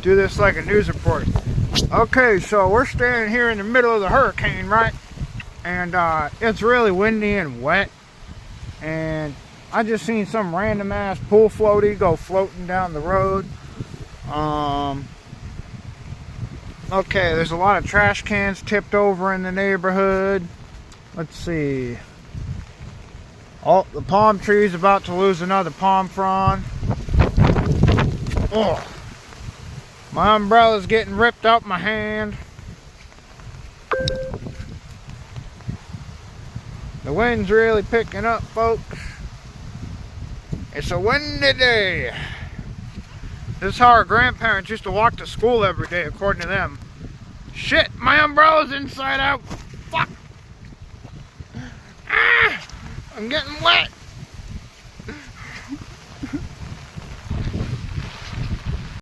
Do this like a news report. Okay, so we're standing here in the middle of the hurricane, right? And it's really windy and wet. And I just seen some random ass pool floaty go floating down the road. Okay, there's a lot of trash cans tipped over in the neighborhood. Let's see. Oh, the palm tree's about to lose another palm frond. Oh, my umbrella's getting ripped out my hand. The wind's really picking up, folks. It's a windy day. This is how our grandparents used to walk to school every day, according to them. Shit, my umbrella's inside out. Fuck. Ah, I'm getting wet.